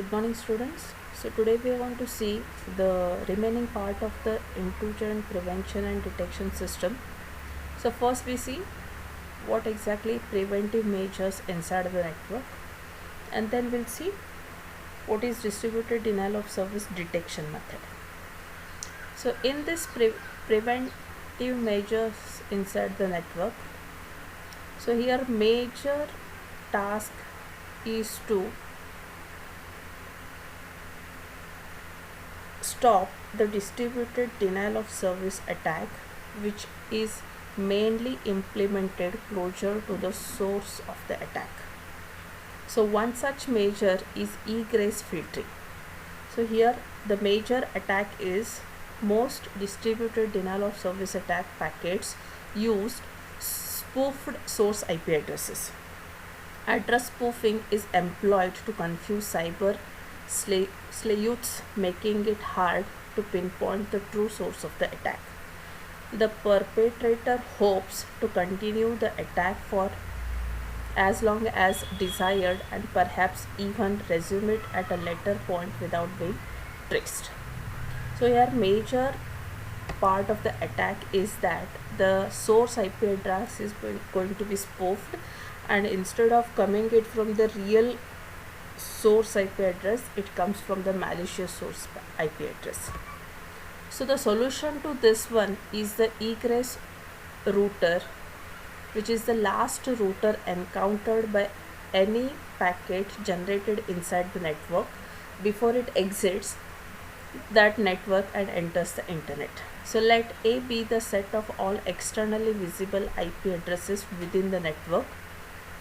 Good morning, students. So today we are going to see the remaining part of the intrusion prevention and detection system. So first we see what exactly preventive measures inside the network, and then we'll see what is distributed denial of service detection method. So in this preventive measures inside the network, so here major task is to stop the distributed denial of service attack, which is mainly implemented closer to the source of the attack. So one such measure is egress filtering. So here the major attack is most distributed denial of service attack packets used spoofed source IP addresses. Address spoofing is employed to confuse cyber sleuths, making it hard to pinpoint the true source of the attack. The perpetrator hopes to continue the attack for as long as desired and perhaps even resume it at a later point without being traced. So here major part of the attack is that the source IP address is going to be spoofed, and instead of coming it from the real source IP address, it comes from the malicious source IP address. So the solution to this one is the egress router, which is the last router encountered by any packet generated inside the network before it exits that network and enters the internet. So let A be the set of all externally visible IP addresses within the network,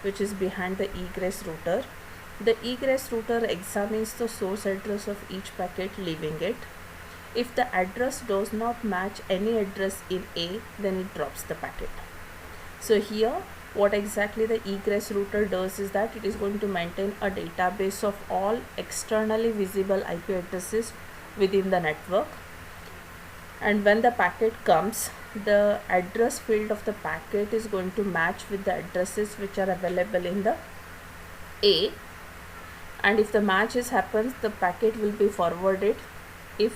which is behind the egress router. The egress router examines the source address of each packet leaving it. If the address does not match any address in A, then it drops the packet. So here what exactly the egress router does is that it is going to maintain a database of all externally visible IP addresses within the network, and when the packet comes, the address field of the packet is going to match with the addresses which are available in the A, and if the matches happens, the packet will be forwarded. If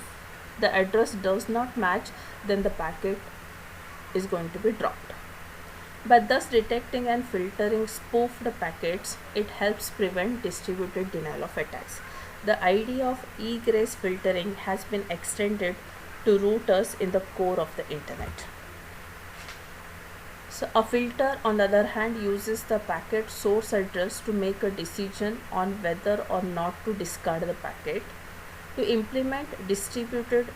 the address does not match, then the packet is going to be dropped. By thus detecting and filtering spoofed packets, it helps prevent distributed denial of attacks. The idea of egress filtering has been extended to routers in the core of the internet. So a filter, on the other hand, uses the packet source address to make a decision on whether or not to discard the packet. To implement distributed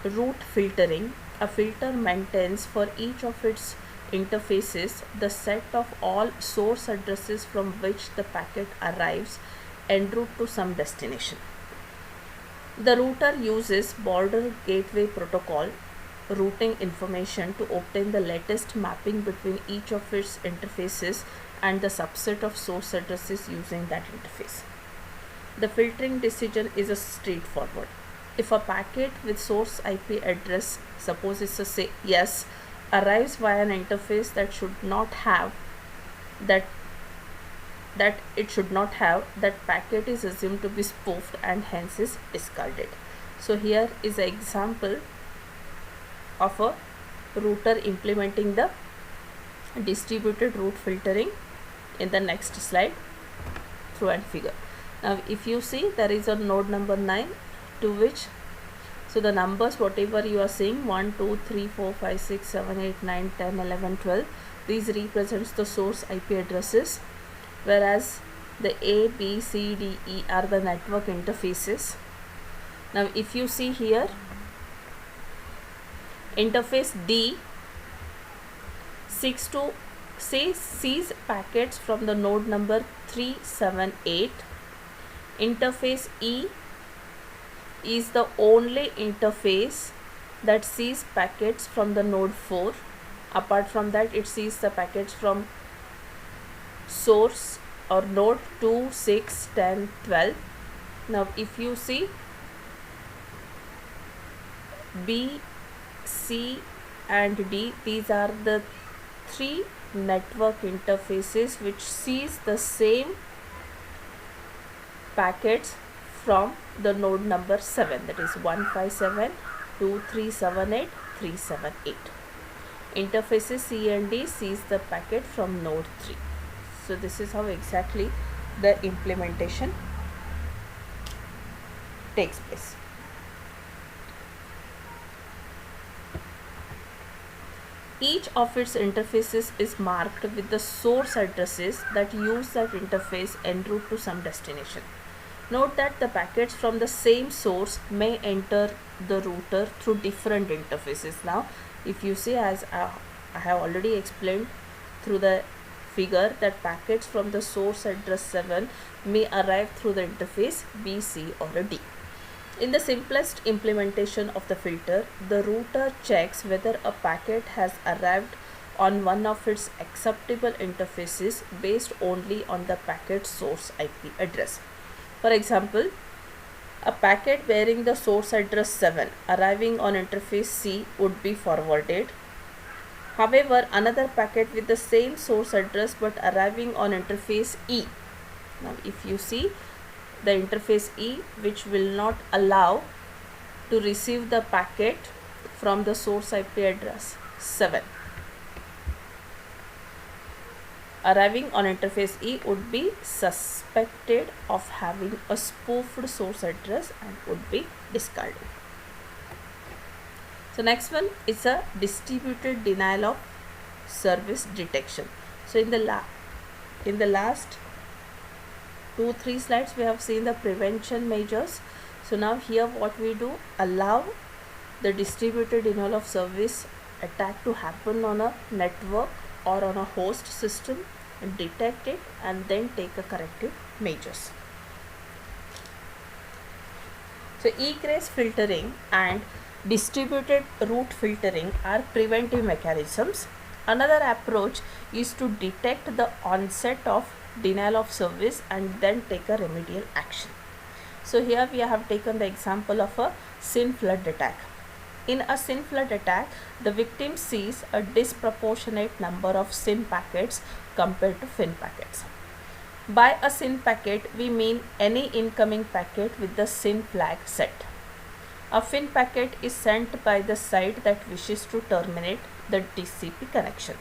route filtering, a filter maintains for each of its interfaces the set of all source addresses from which the packet arrives en route to some destination. The router uses border gateway protocol routing information to obtain the latest mapping between each of its interfaces and the subset of source addresses using that interface. The filtering decision is a straightforward. If a packet with source IP address, suppose it's a say yes, arrives via an interface that packet is assumed to be spoofed and hence is discarded. So here is an example of a router implementing the distributed route filtering in the next slide through and figure. Now if you see, there is a node number 9 to which, so the numbers whatever you are seeing 1 2 3 4 5 6 7 8 9 10 11 12, these represents the source IP addresses, whereas the A, B, C, D, E are the network interfaces. Now if you see here, interface D sees packets from the node number 3, 7, 8. Interface E is the only interface that sees packets from the node 4. Apart from that, it sees the packets from source or node 2, 6, 10, 12. Now if you see, B, C and D, these are the three network interfaces which sees the same packets from the node number 7, that is 157.2.378.378. Interfaces C and D sees the packet from node 3. So this is how exactly the implementation takes place. Each of its interfaces is marked with the source addresses that use that interface en route to some destination. Note that the packets from the same source may enter the router through different interfaces. Now, if you see, as I have already explained through the figure, that packets from the source address 7 may arrive through the interface B, C or a D. In the simplest implementation of the filter, the router checks whether a packet has arrived on one of its acceptable interfaces based only on the packet source IP address. For example, a packet bearing the source address 7 arriving on interface C would be forwarded. However, another packet with the same source address but arriving on interface E. Now, if you see, the interface E, which will not allow to receive the packet from the source IP address 7. Arriving on interface E would be suspected of having a spoofed source address and would be discarded. So next one is a distributed denial of service detection. So in the last 2-3 slides we have seen the prevention measures. So now here what we do, allow the distributed denial of service attack to happen on a network or on a host system, and detect it and then take a corrective measures. So egress filtering and distributed route filtering are preventive mechanisms. Another approach is to detect the onset of denial of service and then take a remedial action. So here we have taken the example of a SYN flood attack. In a SYN flood attack, the victim sees a disproportionate number of SYN packets compared to FIN packets. By a SYN packet, we mean any incoming packet with the SYN flag set. A FIN packet is sent by the site that wishes to terminate the TCP connection.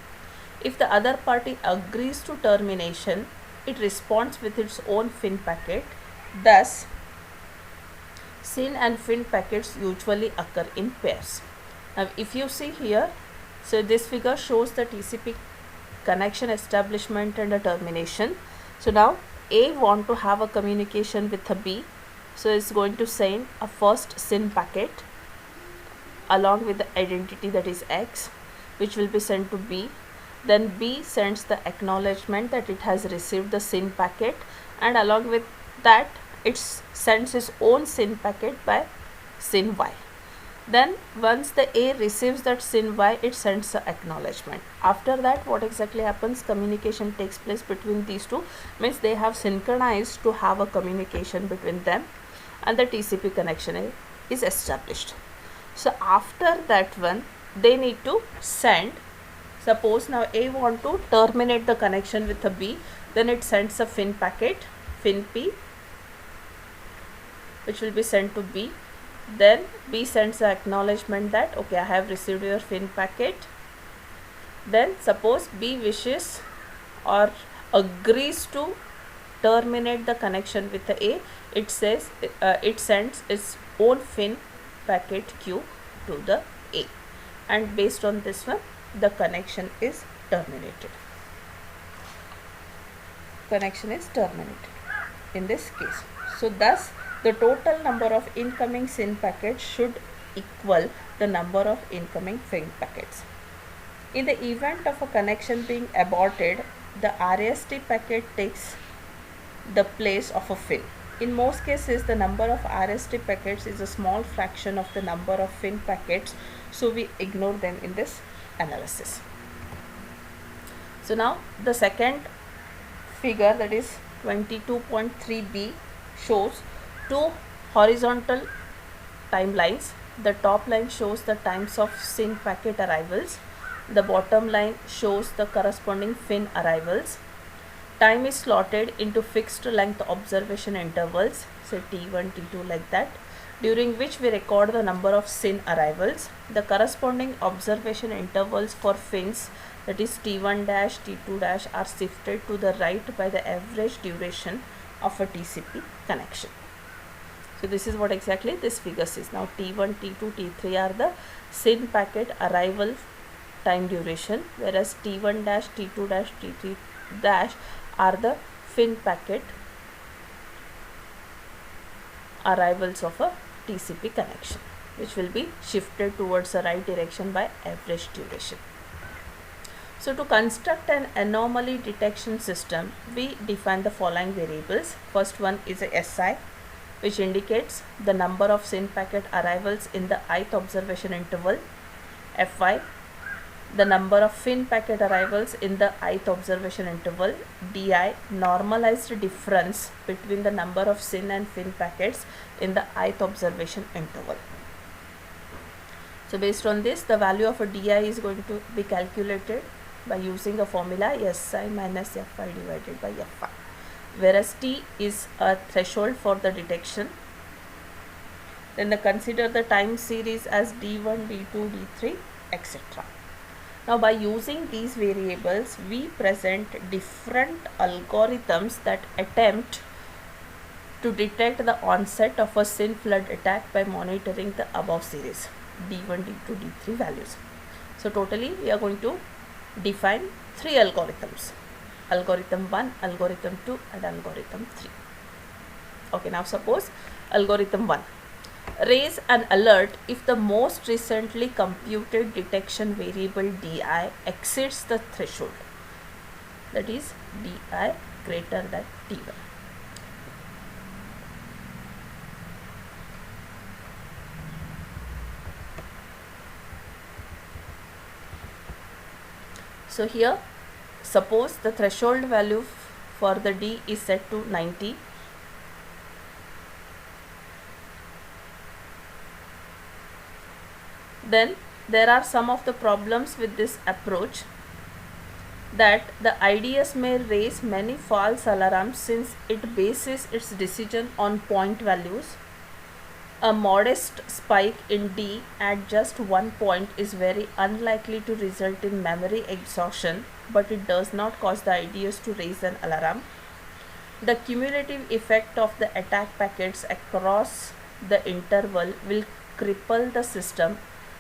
If the other party agrees to termination, it responds with its own FIN packet. Thus, SYN and FIN packets usually occur in pairs. Now, if you see here, so this figure shows the TCP connection establishment and a termination. So now A want to have a communication with a B. So it's going to send a first SYN packet along with the identity, that is X, which will be sent to B. Then B sends the acknowledgement that it has received the SYN packet, and along with that it sends its own SYN packet by SYN Y. Then once the A receives that SYN Y, it sends the acknowledgement. After that, what exactly happens? Communication takes place between these two, means they have synchronized to have a communication between them, and the TCP connection is established. So after that one, they need to send, suppose now A want to terminate the connection with a B, then it sends a FIN packet, FIN P, which will be sent to B. Then B sends the acknowledgement that okay, I have received your FIN packet. Then suppose B wishes or agrees to terminate the connection with the A, it says it sends its own FIN packet Q to the A, and based on this one the connection is terminated. Connection is terminated in this case. So thus the total number of incoming SYN packets should equal the number of incoming FIN packets. In the event of a connection being aborted, the RAST packet takes the place of a FIN. In most cases, the number of RAST packets is a small fraction of the number of FIN packets, so we ignore them in this analysis. So now the second figure, that is 22.3b, shows two horizontal timelines. The top line shows the times of SYN packet arrivals. The bottom line shows the corresponding FIN arrivals. Time is slotted into fixed length observation intervals, say T1, T2 like that, during which we record the number of SYN arrivals. The corresponding observation intervals for fins, that is T1 dash, T2 dash, are shifted to the right by the average duration of a TCP connection. So this is what exactly this figure says. Now T1, T2, T3 are the SYN packet arrival time duration, whereas T1 dash, T2 dash, T3 dash are the fin packet arrivals of a TCP connection, which will be shifted towards the right direction by average duration. So to construct an anomaly detection system, we define the following variables. First one is a SI, which indicates the number of SYN packet arrivals in the ith observation interval. Fy, the number of fin packet arrivals in the ith observation interval. Di, normalized difference between the number of SYN and fin packets in the ith observation interval. So based on this, the value of a Di is going to be calculated by using a formula Si minus Fi divided by Fi, whereas T is a threshold for the detection. Then consider the time series as D1, D2, D3, etc. Now by using these variables, we present different algorithms that attempt to detect the onset of a SYN flood attack by monitoring the above series D1, D2, D3 values. So totally we are going to define 3 algorithms: algorithm 1, algorithm 2 and algorithm 3. Okay, now suppose algorithm 1. Raise an alert if the most recently computed detection variable Di exceeds the threshold, that is Di greater than T1. So here, suppose the threshold value for the D is set to 90. Then there are some of the problems with this approach, that the IDS may raise many false alarms since it bases its decision on point values. A modest spike in D at just 1 point is very unlikely to result in memory exhaustion, but it does not cause the IDS to raise an alarm. The cumulative effect of the attack packets across the interval will cripple the system,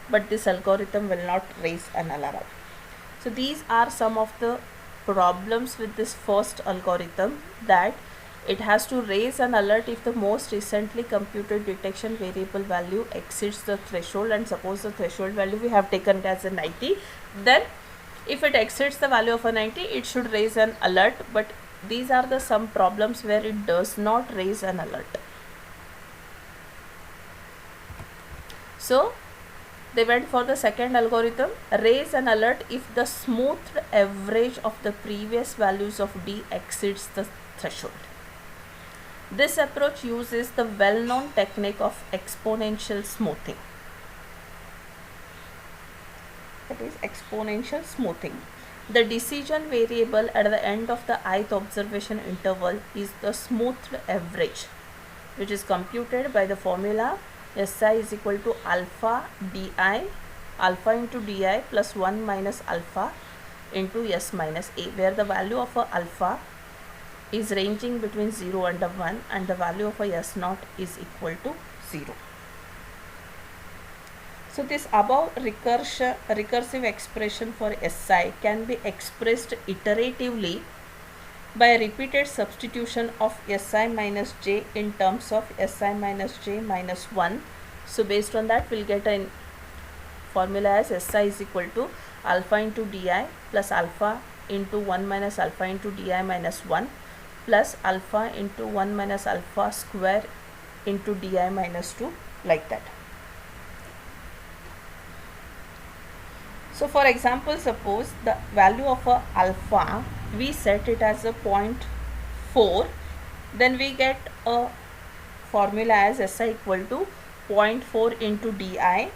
but this algorithm will not raise an alarm. So these are some of the problems with this first algorithm, that it has to raise an alert if the most recently computed detection variable value exceeds the threshold, and suppose the threshold value we have taken it as a 90, then if it exceeds the value of a 90, it should raise an alert, but these are the some problems where it does not raise an alert. So they went for the second algorithm, raise an alert if the smoothed average of the previous values of D exceeds the threshold. This approach uses the well-known technique of exponential smoothing. That is exponential smoothing. The decision variable at the end of the ith observation interval is the smoothed average, which is computed by the formula Si is equal to alpha Di, alpha into Di plus 1 minus alpha into S minus A, where the value of a alpha is ranging between 0 and 1 and the value of a S0 is equal to 0. So this above recursive expression for Si can be expressed iteratively by a repeated substitution of Si minus j in terms of Si minus j minus 1. So based on that, we'll get a formula as Si is equal to alpha into Di plus alpha into 1 minus alpha into Di minus 1 plus alpha into 1 minus alpha square into Di minus 2, like that. So for example, suppose the value of a alpha, we set it as a 0.4, then we get a formula as Si equal to 0.4 into Di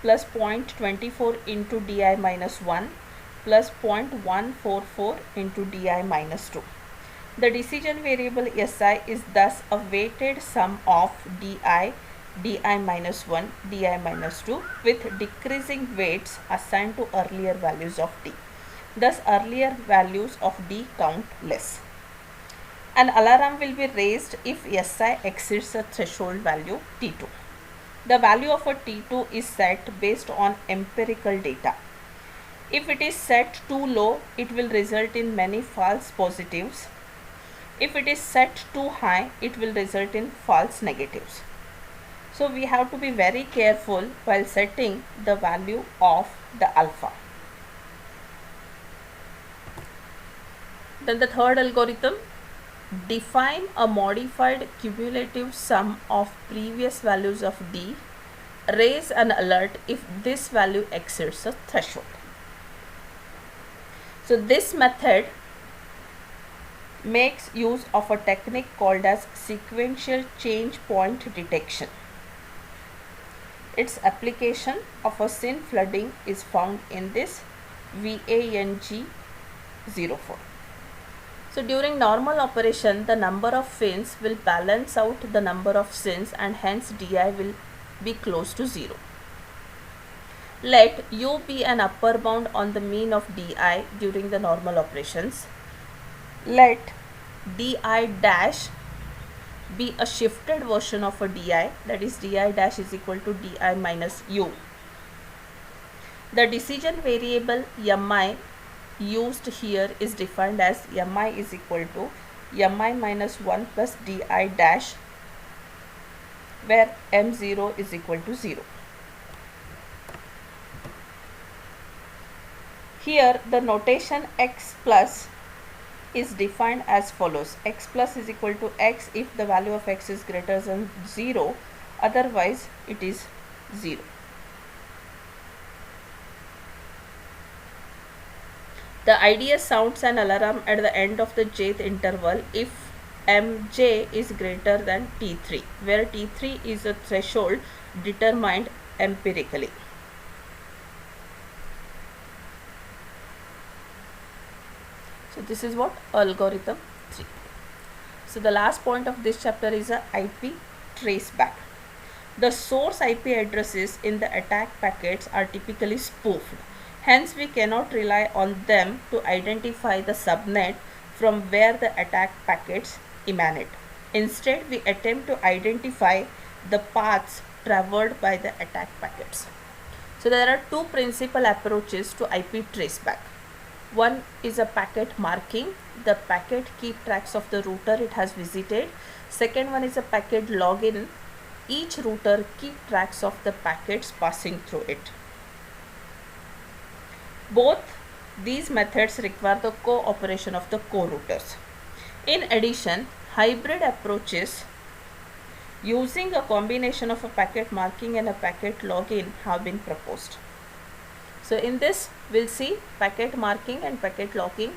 plus 0.24 into Di minus 1 plus 0.144 into di minus 2. The decision variable Si is thus a weighted sum of di minus 1, di minus 2 with decreasing weights assigned to earlier values of d. Thus earlier values of d count less. An alarm will be raised if Si exceeds a threshold value T2. The value of a T2 is set based on empirical data. If it is set too low, it will result in many false positives. If it is set too high, it will result in false negatives. So we have to be very careful while setting the value of the alpha. Then the third algorithm, define a modified cumulative sum of previous values of d. Raise an alert if this value exceeds a threshold. So this method makes use of a technique called as sequential change point detection. Its application of a SYN flooding is found in this VANG 04. So during normal operation, the number of fins will balance out the number of SYNs and hence DI will be close to 0. Let U be an upper bound on the mean of DI during the normal operations. Let DI dash be a shifted version of a DI, that is DI dash is equal to DI minus U. The decision variable Mi used here is defined as Mi is equal to Mi minus 1 plus Di dash, where M0 is equal to 0. Here the notation x plus is defined as follows: x plus is equal to x if the value of x is greater than 0, otherwise it is 0. The IDS sounds an alarm at the end of the jth interval if Mj is greater than T3, where T3 is a threshold determined empirically. So this is what algorithm 3. So the last point of this chapter is a IP traceback. The source IP addresses in the attack packets are typically spoofed. Hence we cannot rely on them to identify the subnet from where the attack packets emanate. Instead, we attempt to identify the paths traversed by the attack packets. So there are two principal approaches to IP traceback. One is a packet marking. The packet keep tracks of the router it has visited. Second one is a packet login. Each router keep tracks of the packets passing through it. Both these methods require the cooperation of the co-routers. In addition, hybrid approaches using a combination of a packet marking and a packet login have been proposed. So in this, we'll see packet marking and packet logging